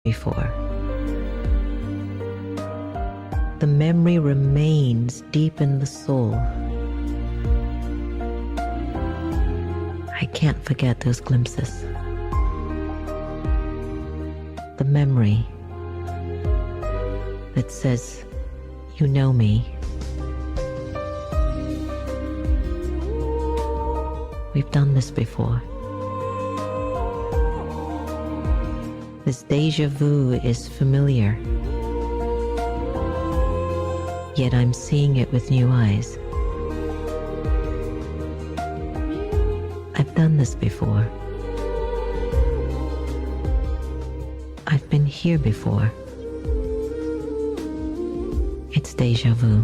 before. The memory remains deep in the soul. I can't forget those glimpses. The memory that says, you know me. We've done this before. This déjà vu is familiar, yet I'm seeing it with new eyes. I've done this before. I've been here before. It's déjà vu.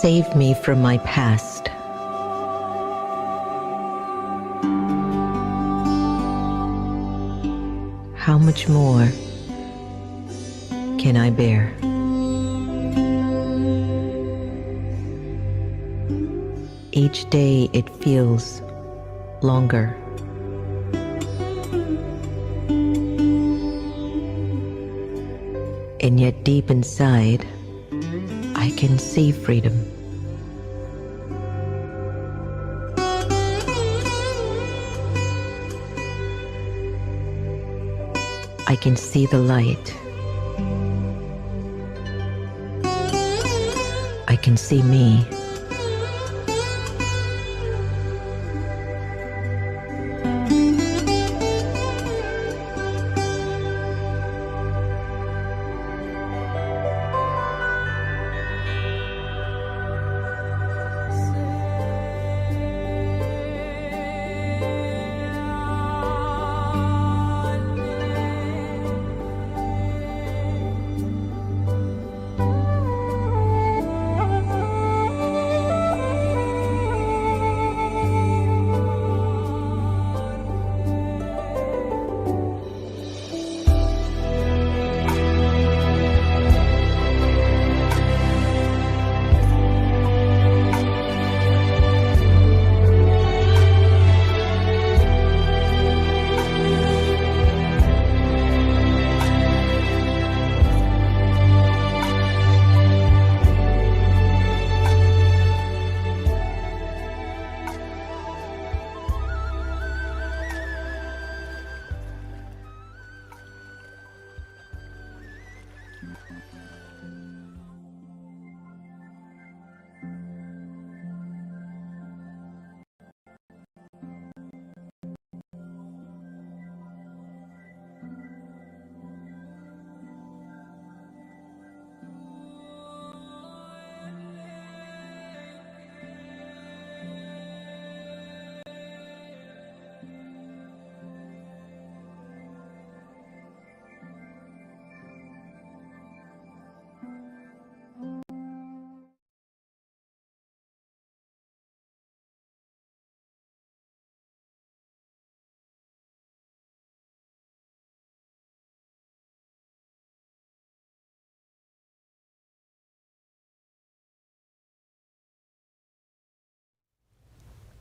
Save me from my past. How much more can I bear? Each day it feels longer. And yet deep inside, I can see freedom. I can see the light. I can see me.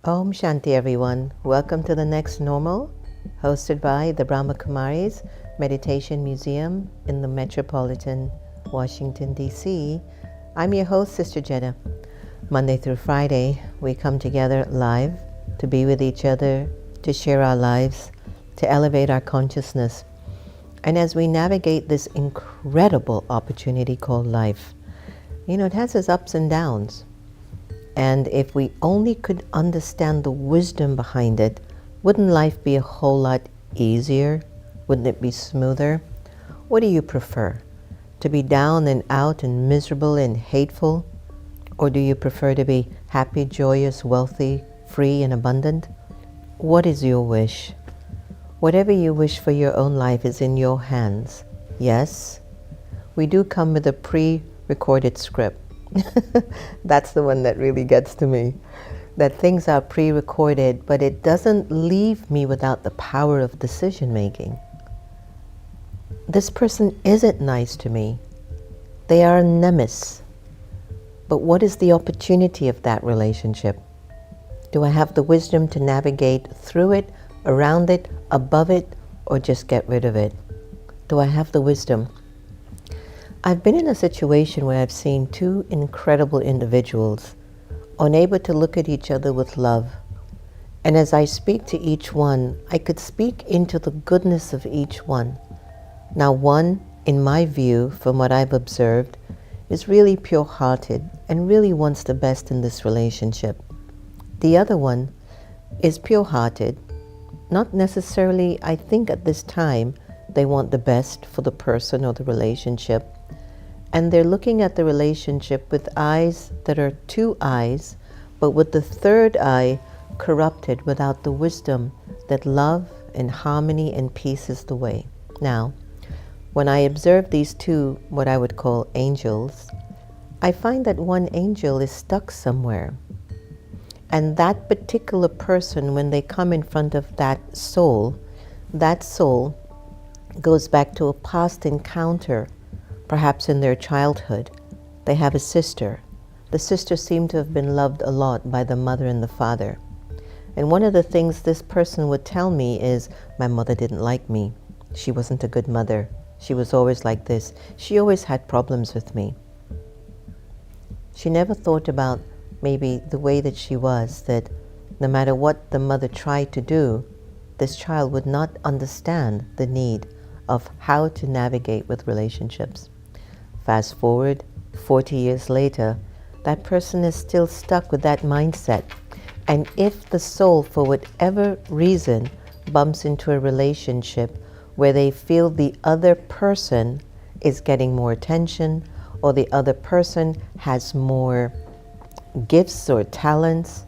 Om Shanti everyone. Welcome to the next normal, hosted by the Brahma Kumaris Meditation Museum in the metropolitan Washington D.C. I'm your host, Sister Jenna. Monday through Friday, we come together live to be with each other, to share our lives, to elevate our consciousness. And as we navigate this incredible opportunity called life, it has its ups and downs. And if we only could understand the wisdom behind it, wouldn't life be a whole lot easier? Wouldn't it be smoother? What do you prefer? To be down and out and miserable and hateful? Or do you prefer to be happy, joyous, wealthy, free, and abundant? What is your wish? Whatever you wish for your own life is in your hands. Yes, we do come with a pre-recorded script. That's the one that really gets to me. That things are pre-recorded, but it doesn't leave me without the power of decision making. This person isn't nice to me. They are a nemesis. But what is the opportunity of that relationship? Do I have the wisdom to navigate through it, around it, above it, or just get rid of it? Do I have the wisdom? I've been in a situation where I've seen two incredible individuals unable to look at each other with love. And as I speak to each one, I could speak into the goodness of each one. Now one, in my view, from what I've observed, is really pure-hearted and really wants the best in this relationship. The other one is pure-hearted, not necessarily, I think at this time, they want the best for the person or the relationship. And they're looking at the relationship with eyes that are two eyes, but with the third eye corrupted without the wisdom that love and harmony and peace is the way. Now, when I observe these two, what I would call angels, I find that one angel is stuck somewhere. And that particular person, when they come in front of that soul goes back to a past encounter. Perhaps in their childhood, they have a sister. The sister seemed to have been loved a lot by the mother and the father. And one of the things this person would tell me is, my mother didn't like me. She wasn't a good mother. She was always like this. She always had problems with me. She never thought about maybe the way that she was, that no matter what the mother tried to do, this child would not understand the need of how to navigate with relationships. Fast forward 40 years later, that person is still stuck with that mindset. And if the soul, for whatever reason, bumps into a relationship where they feel the other person is getting more attention, or the other person has more gifts or talents,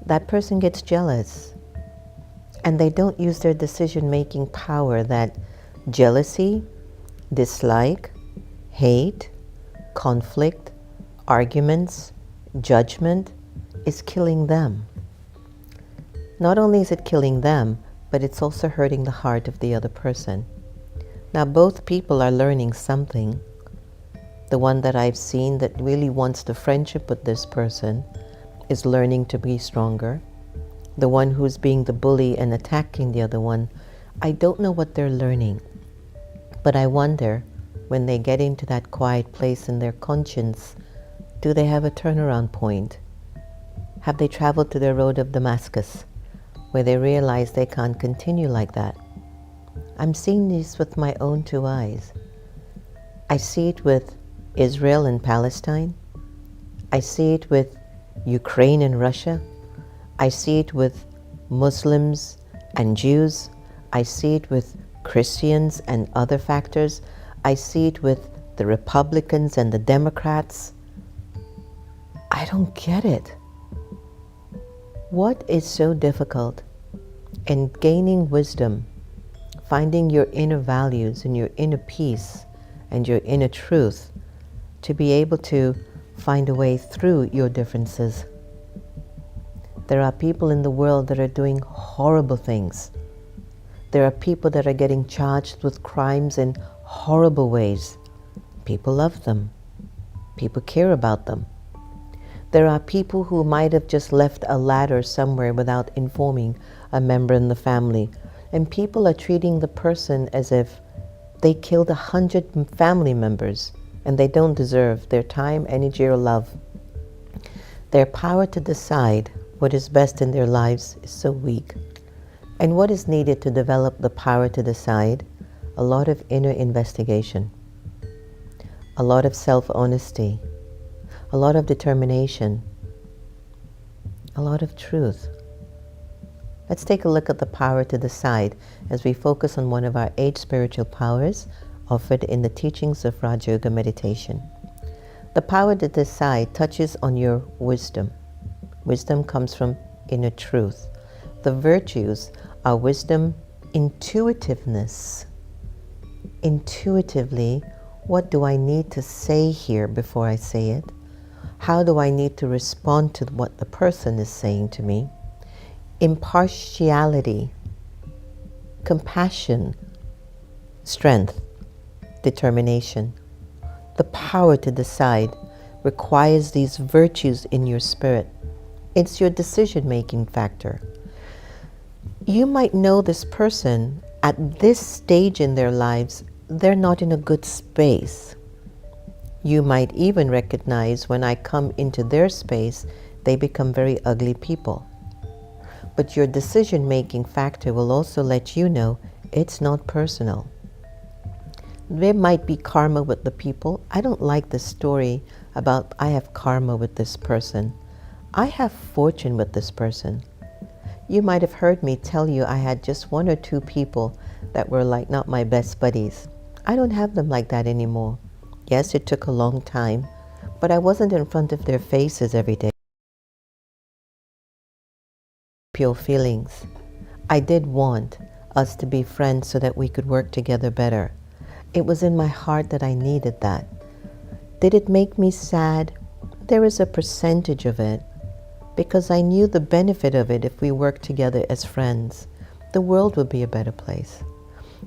that person gets jealous. And they don't use their decision-making power. That jealousy, dislike, hate, conflict, arguments, judgment is killing them. Not only is it killing them, but it's also hurting the heart of the other person. Now both people are learning something. The one that I've seen that really wants the friendship with this person is learning to be stronger. The one who's being the bully and attacking the other one, I don't know what they're learning. But I wonder, when they get into that quiet place in their conscience, do they have a turnaround point? Have they traveled to the road of Damascus, where they realize they can't continue like that? I'm seeing this with my own two eyes. I see it with Israel and Palestine. I see it with Ukraine and Russia. I see it with Muslims and Jews. I see it with Christians and other factors. I see it with the Republicans and the Democrats. I don't get it. What is so difficult in gaining wisdom, finding your inner values and your inner peace and your inner truth to be able to find a way through your differences? There are people in the world that are doing horrible things. There are people that are getting charged with crimes in horrible ways. People love them. People care about them. There are people who might have just left a ladder somewhere without informing a member in the family. And people are treating the person as if they killed 100 family members and they don't deserve their time, energy, or love. Their power to decide what is best in their lives is so weak. And what is needed to develop the power to decide? A lot of inner investigation, a lot of self-honesty, a lot of determination, a lot of truth. Let's take a look at the power to decide as we focus on one of our 8 spiritual powers offered in the teachings of Raja Yoga meditation. The power to decide touches on your wisdom. Wisdom comes from inner truth. The virtues are wisdom, intuitiveness. Intuitively, what do I need to say here before I say it? How do I need to respond to what the person is saying to me? Impartiality, compassion, strength, determination. The power to decide requires these virtues in your spirit. It's your decision-making factor. You might know this person at this stage in their lives, they're not in a good space. You might even recognize when I come into their space, they become very ugly people. But your decision-making factor will also let you know it's not personal. There might be karma with the people. I don't like the story about I have karma with this person. I have fortune with this person. You might have heard me tell you I had just 1 or 2 people that were like not my best buddies. I don't have them like that anymore. Yes, it took a long time, but I wasn't in front of their faces every day. Pure feelings. I did want us to be friends so that we could work together better. It was in my heart that I needed that. Did it make me sad? There is a percentage of it, because I knew the benefit of it if we worked together as friends. The world would be a better place.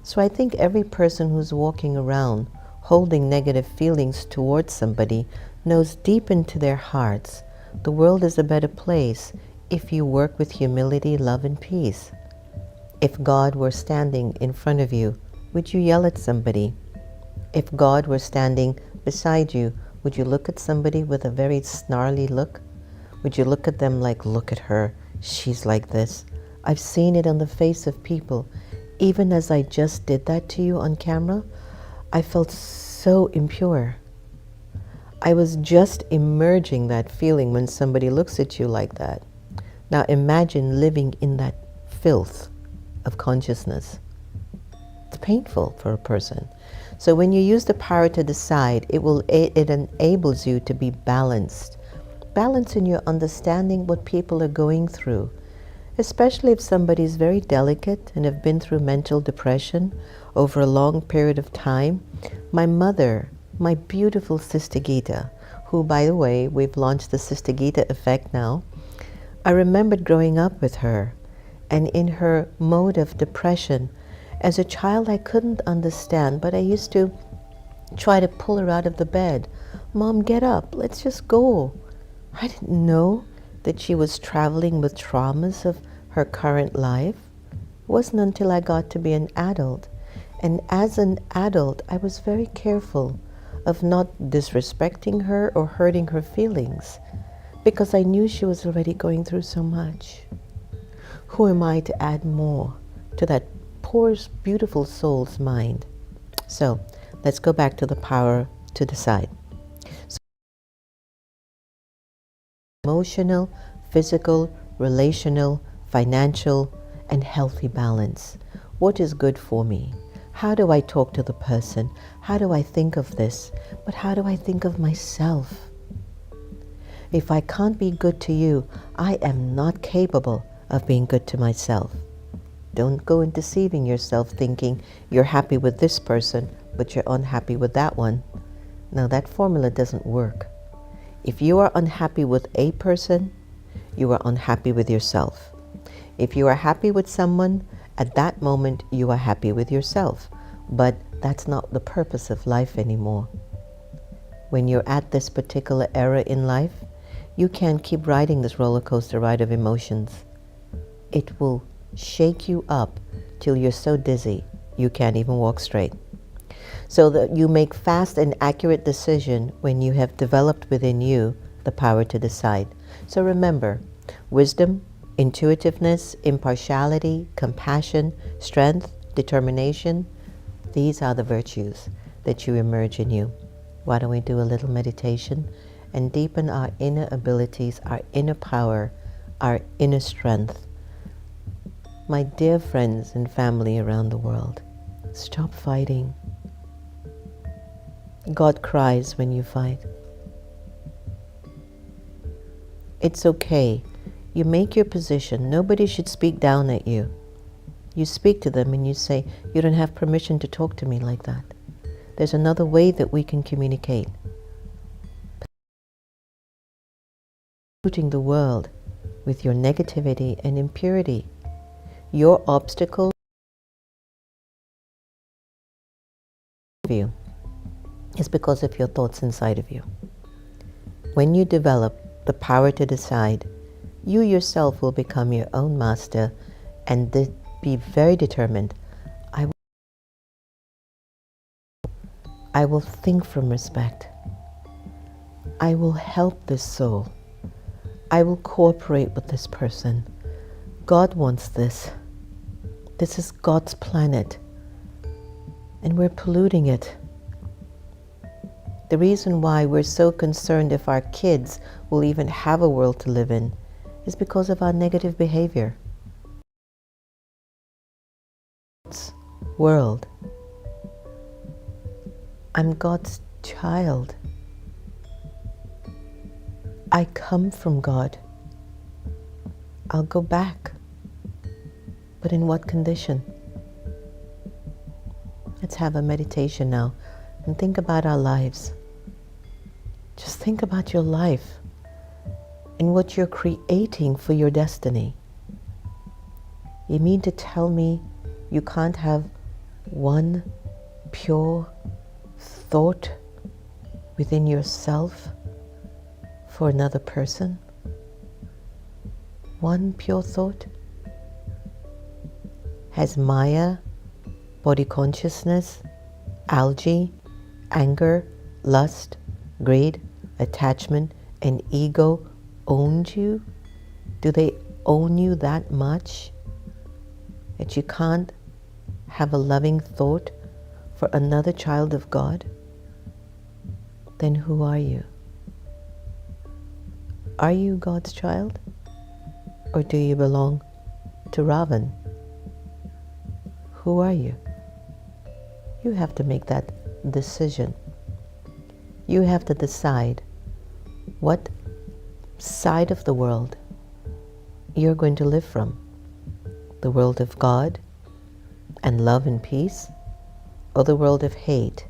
So I think every person who's walking around holding negative feelings towards somebody knows deep into their hearts the world is a better place if you work with humility, love, and peace. If God were standing in front of you, would you yell at somebody? If God were standing beside you, would you look at somebody with a very snarly look? Would you look at them like, look at her, she's like this? I've seen it on the face of people. Even as I just did that to you on camera, I felt so impure. I was just emerging that feeling when somebody looks at you like that. Now imagine living in that filth of consciousness. It's painful for a person. So when you use the power to decide, it enables you to be balanced. Balance in your understanding what people are going through, especially if somebody is very delicate and have been through mental depression over a long period of time. My mother, my beautiful Sister Gita, who, by the way, we've launched the Sister Gita effect now. I remembered growing up with her, and in her mode of depression, as a child I couldn't understand, but I used to try to pull her out of the bed. Mom, get up, let's just go. I didn't know that she was traveling with traumas of her current life. It wasn't until I got to be an adult. And as an adult, I was very careful of not disrespecting her or hurting her feelings, because I knew she was already going through so much. Who am I to add more to that poor, beautiful soul's mind? So let's go back to the power to decide. So, emotional, physical, relational, financial, and healthy balance. What is good for me? How do I talk to the person? How do I think of this? But how do I think of myself? If I can't be good to you, I am not capable of being good to myself. Don't go in deceiving yourself thinking you're happy with this person, but you're unhappy with that one. Now that formula doesn't work. If you are unhappy with a person, you are unhappy with yourself. If you are happy with someone, at that moment you are happy with yourself. But that's not the purpose of life anymore. When you're at this particular era in life, You can't keep riding this roller coaster ride of emotions. It will shake you up till you're so dizzy you can't even walk straight. So that you make fast and accurate decision when you have developed within you the power to decide. So remember, wisdom, intuitiveness, impartiality, compassion, strength, determination, these are the virtues that you emerge in you. Why don't we do a little meditation and deepen our inner abilities, our inner power, our inner strength. My dear friends and family around the world, stop fighting. God cries when you fight. It's okay. You make your position. Nobody should speak down at you. You speak to them and you say, you don't have permission to talk to me like that. There's another way that we can communicate. Polluting the world with your negativity and impurity. Your obstacle is because of your thoughts inside of you. When you develop the power to decide, you yourself will become your own master and be very determined. I will think from respect. I will help this soul. I will cooperate with this person. God wants this. This is God's planet, and we're polluting it. The reason why we're so concerned if our kids will even have a world to live in is because of our negative behavior. World. I'm God's child. I come from God. I'll go back. But in what condition? Let's have a meditation now and think about our lives. Just think about your life and what you're creating for your destiny. You mean to tell me you can't have one pure thought within yourself for another person? One pure thought? Has Maya, body consciousness, algae, anger, lust, greed, attachment, and ego owned you? Do they own you that much that you can't have a loving thought for another child of God? Then who are you? Are you God's child? Or do you belong to Ravan? Who are you? You have to make that decision. You have to decide what side of the world you're going to live from. The world of God and love and peace, or the world of hate?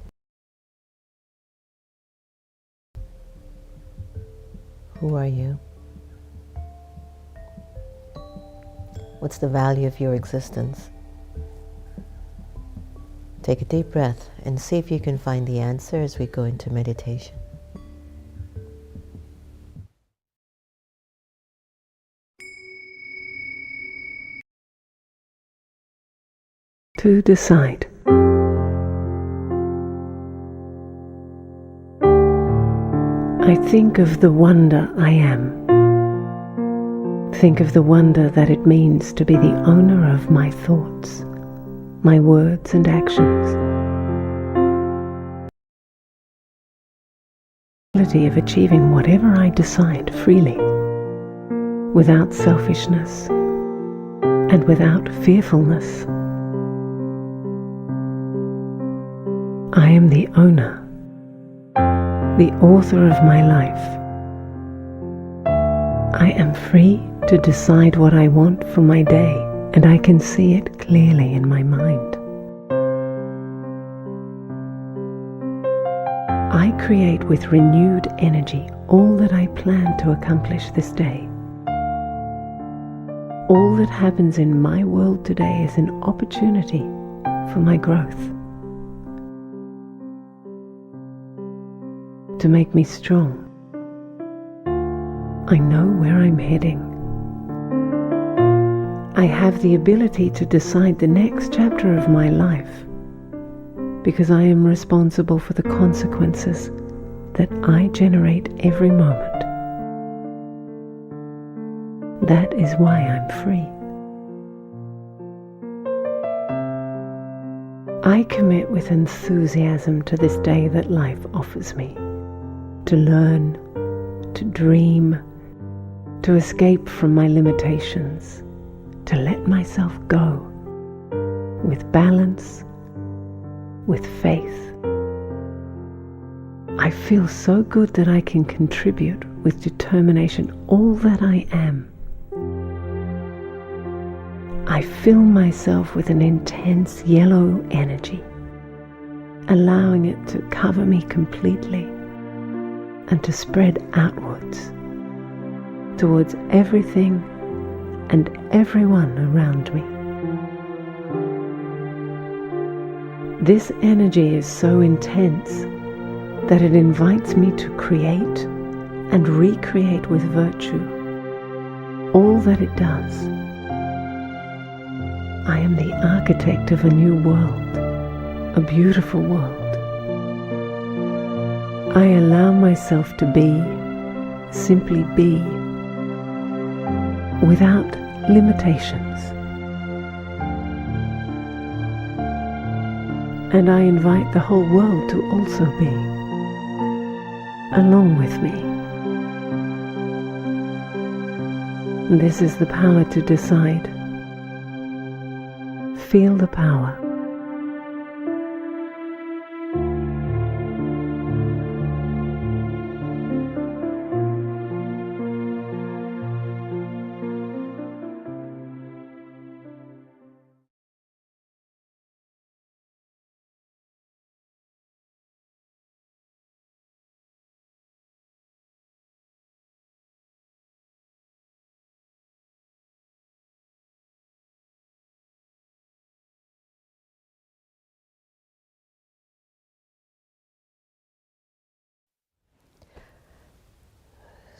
Who are you? What's the value of your existence? Take a deep breath and see if you can find the answer as we go into meditation. To decide. I think of the wonder I am. Think of the wonder that it means to be the owner of my thoughts, my words and actions. The ability of achieving whatever I decide freely, without selfishness and without fearfulness. I am the owner, the author of my life. I am free to decide what I want for my day, and I can see it clearly in my mind. I create with renewed energy all that I plan to accomplish this day. All that happens in my world today is an opportunity for my growth, to make me strong. I know where I'm heading. I have the ability to decide the next chapter of my life because I am responsible for the consequences that I generate every moment. That is why I'm free. I commit with enthusiasm to this day that life offers me, to learn, to dream, to escape from my limitations, to let myself go with balance, with faith. I feel so good that I can contribute with determination all that I am. I fill myself with an intense yellow energy, allowing it to cover me completely and to spread outwards towards everything and everyone around me. This energy is so intense that it invites me to create and recreate with virtue all that it does. I am the architect of a new world, a beautiful world. I allow myself to be, simply be, without limitations. And I invite the whole world to also be, along with me. This is the power to decide. Feel the power.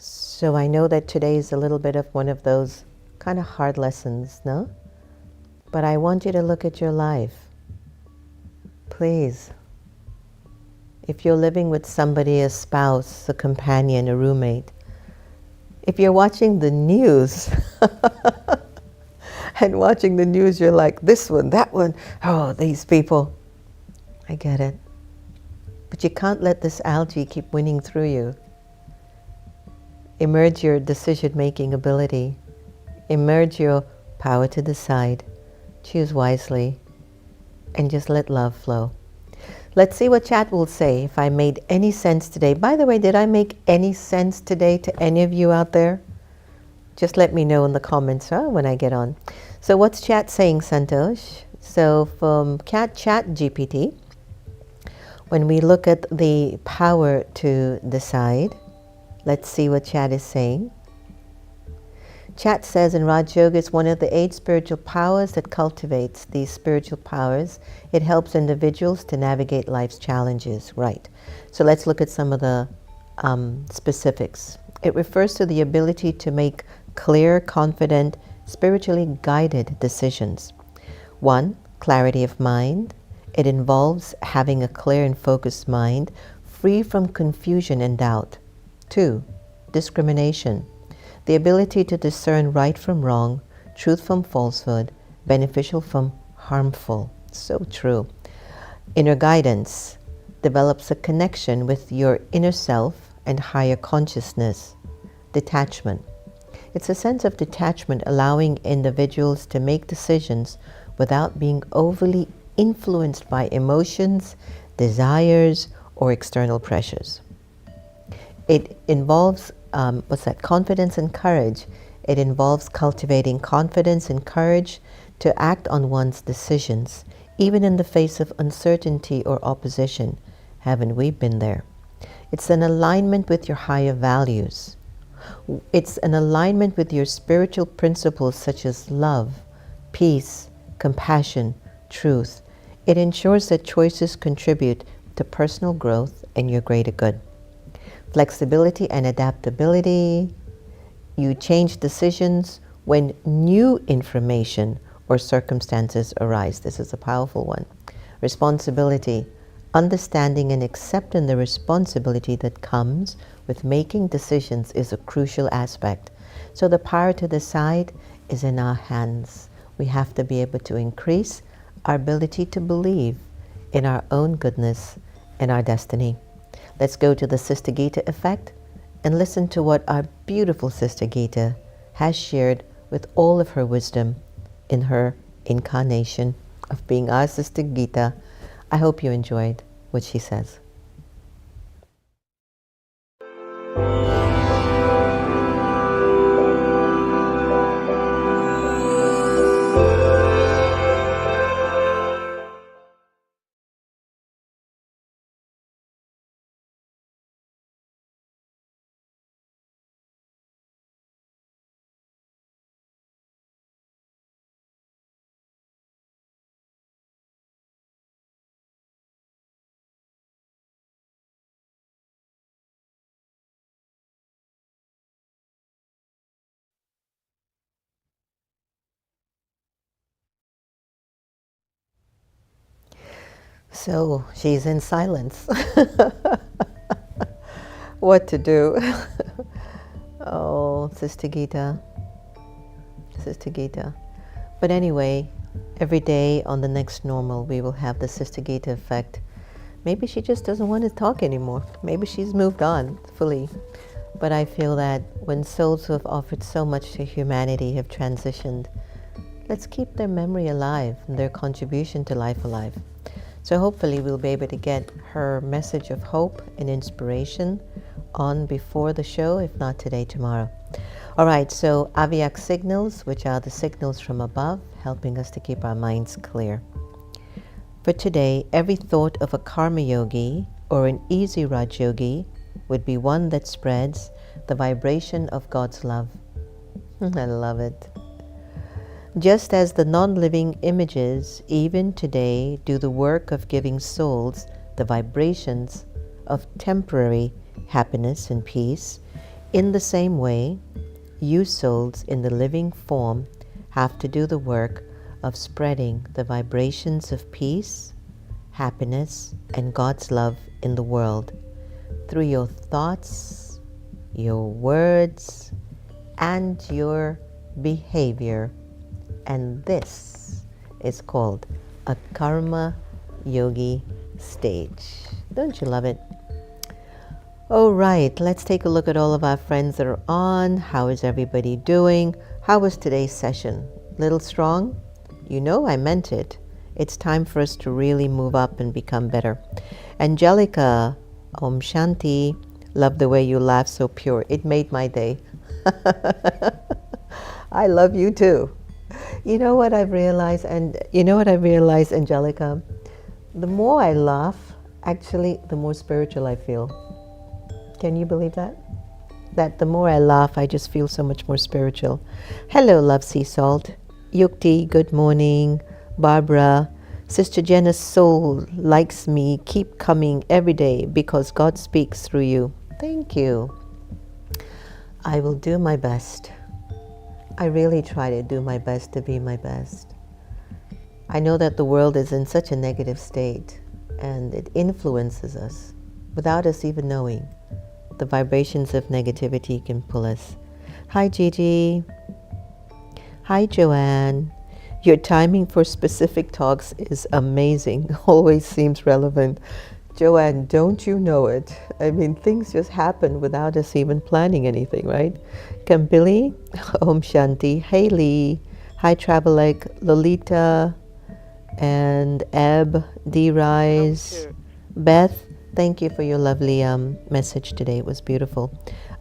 So I know that today is a little bit of one of those kind of hard lessons, no? But I want you to look at your life. Please. If you're living with somebody, a spouse, a companion, a roommate, if you're watching the news and watching the news, you're like, this one, that one, oh, these people. I get it. But you can't let this algae keep winning through you. Emerge your decision-making ability. Emerge your power to decide. Choose wisely. And just let love flow. Let's see what chat will say, if I made any sense today. By the way, did I make any sense today to any of you out there? Just let me know in the comments when I get on. So what's chat saying, Santosh? So from Chat GPT, when we look at the power to decide, let's see what chat is saying. Chat says in Raj Yoga, it's one of the 8 spiritual powers that cultivates these spiritual powers. It helps individuals to navigate life's challenges. Right. So let's look at some of the specifics. It refers to the ability to make clear, confident, spiritually guided decisions. 1, clarity of mind. It involves having a clear and focused mind, free from confusion and doubt. 2, discrimination. The ability to discern right from wrong, truth from falsehood, beneficial from harmful. So true. Inner guidance develops a connection with your inner self and higher consciousness. Detachment. It's a sense of detachment, allowing individuals to make decisions without being overly influenced by emotions, desires, or external pressures. It involves, confidence and courage. It involves cultivating confidence and courage to act on one's decisions, even in the face of uncertainty or opposition. Haven't we been there? It's an alignment with your higher values. It's an alignment with your spiritual principles such as love, peace, compassion, truth. It ensures that choices contribute to personal growth and your greater good. Flexibility and adaptability. You change decisions when new information or circumstances arise. This is a powerful one. Responsibility. Understanding and accepting the responsibility that comes with making decisions is a crucial aspect. So the power to decide is in our hands. We have to be able to increase our ability to believe in our own goodness and our destiny. Let's go to the Sister Gita effect and listen to what our beautiful Sister Gita has shared with all of her wisdom in her incarnation of being our Sister Gita. I hope you enjoyed what she says. So she's in silence. What to do? Oh, Sister Gita. Sister Gita. But anyway, every day on the next normal, we will have the Sister Gita effect. Maybe she just doesn't want to talk anymore. Maybe she's moved on fully. But I feel that when souls who have offered so much to humanity have transitioned, let's keep their memory alive and their contribution to life alive. So hopefully we'll be able to get her message of hope and inspiration on before the show, if not today, tomorrow. All right, so Avyak signals, which are the signals from above, helping us to keep our minds clear. For today, every thought of a karma yogi or an easy Raj yogi would be one that spreads the vibration of God's love. I love it. Just as the non-living images, even today, do the work of giving souls the vibrations of temporary happiness and peace, in the same way, you souls in the living form have to do the work of spreading the vibrations of peace, happiness, and God's love in the world through your thoughts, your words, and your behavior. And this is called a karma yogi stage. Don't you love it? All right, let's take a look at all of our friends that are on. How is everybody doing? How was today's session? Little strong? You know I meant it. It's time for us to really move up and become better. Angelica, Om Shanti, love the way you laugh so pure. It made my day. I love you too. You know what I've realized, Angelica? The more I laugh, actually, the more spiritual I feel. Can you believe that? That the more I laugh, I just feel so much more spiritual. Hello, Love Sea Salt. Yukti, good morning. Barbara, Sister Jenna's soul likes me. Keep coming every day because God speaks through you. Thank you. I will do my best. I really try to do my best to be my best. I know that the world is in such a negative state and it influences us without us even knowing. The vibrations of negativity can pull us. Hi, Gigi. Hi, Joanne. Your timing for specific talks is amazing. Always seems relevant. Joanne, don't you know it? I mean, things just happen without us even planning anything, right? Kambili, Om Shanti, Haley, hi Travelek, Lolita, and Eb, D-Rise, Beth, thank you for your lovely message today. It was beautiful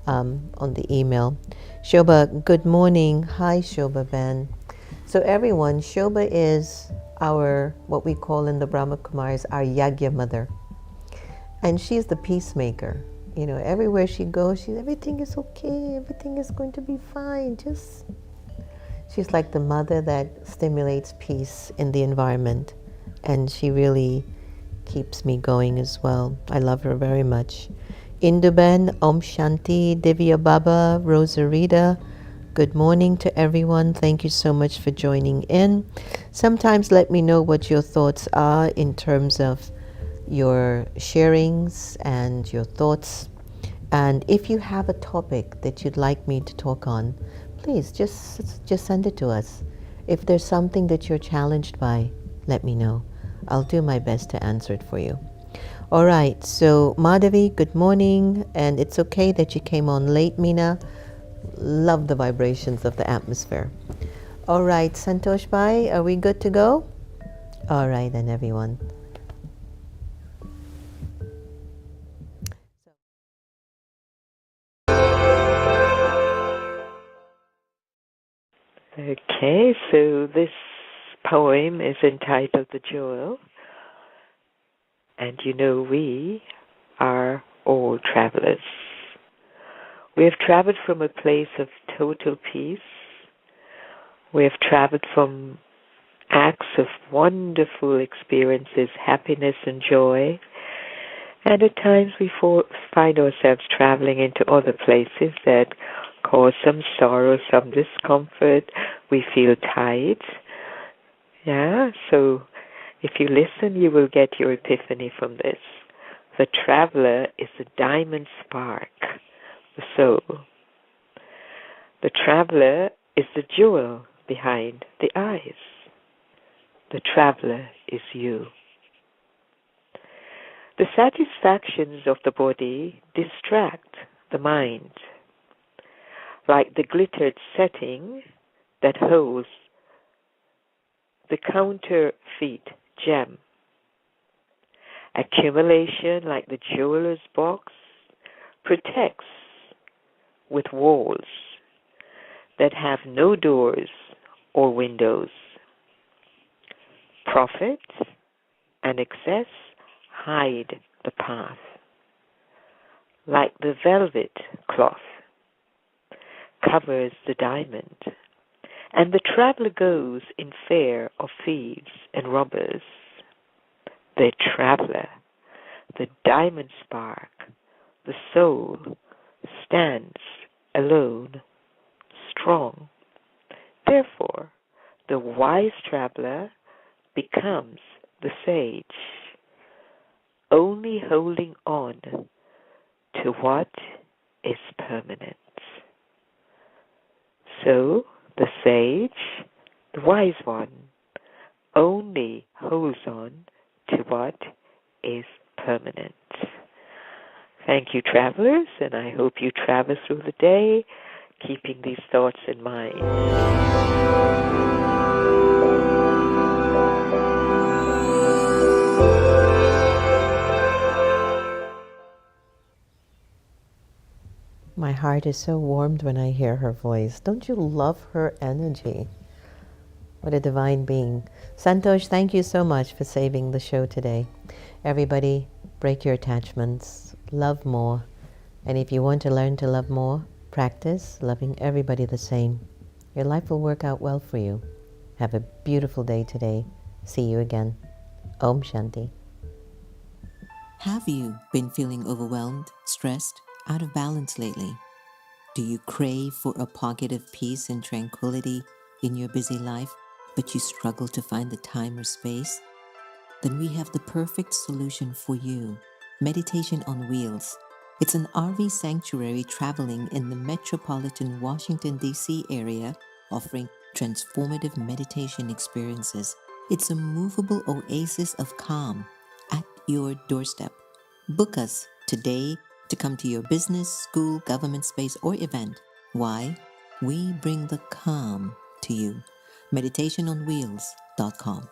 on the email. Shobha, good morning. Hi, Shobha Ben. So everyone, Shobha is our, what we call in the Brahma Kumaris, our Yagya mother. And she's the peacemaker. You know, everywhere she goes, everything is okay, everything is going to be fine. She's like the mother that stimulates peace in the environment. And she really keeps me going as well. I love her very much. Induben, Om Shanti, Divya Baba, Rosarita. Good morning to everyone. Thank you so much for joining in. Sometimes let me know what your thoughts are in terms of your sharings and your thoughts. And if you have a topic that you'd like me to talk on, please just send it to us. If there's something that you're challenged by, let me know. I'll do my best to answer it for you. All right, so Madhavi, good morning. And it's okay that you came on late, Meena. Love the vibrations of the atmosphere. All right, Santosh Bhai, are we good to go? All right, then, everyone. Okay, so this poem is entitled The Jewel, and you know we are all travelers. We have traveled from a place of total peace. We have traveled from acts of wonderful experiences, happiness and joy, and at times we find ourselves traveling into other places that cause some sorrow, some discomfort. We feel tired. Yeah, so if you listen, you will get your epiphany from this. The traveler is the diamond spark, the soul. The traveler is the jewel behind the eyes. The traveler is you. The satisfactions of the body distract the mind, like the glittered setting that holds the counterfeit gem. Accumulation, like the jeweler's box, protects with walls that have no doors or windows. Profit and excess hide the path, like the velvet cloth covers the diamond, and the traveler goes in fear of thieves and robbers. The traveler, the diamond spark, the soul, stands alone, strong. Therefore, the wise traveler becomes the sage, only holding on to what is permanent. So, the sage, the wise one, only holds on to what is permanent. Thank you, travelers, and I hope you travel through the day, keeping these thoughts in mind. My heart is so warmed when I hear her voice. Don't you love her energy? What a divine being. Santosh, thank you so much for saving the show today. Everybody, break your attachments, love more. And if you want to learn to love more, practice loving everybody the same. Your life will work out well for you. Have a beautiful day today. See you again. Om Shanti. Have you been feeling overwhelmed, stressed, out of balance lately? Do you crave for a pocket of peace and tranquility in your busy life, but you struggle to find the time or space? Then we have the perfect solution for you. Meditation on Wheels. It's an RV sanctuary traveling in the metropolitan Washington D.C. area, offering transformative meditation experiences. It's a movable oasis of calm at your doorstep. Book us today to come to your business, school, government space, or event. Why? We bring the calm to you. meditationonwheels.com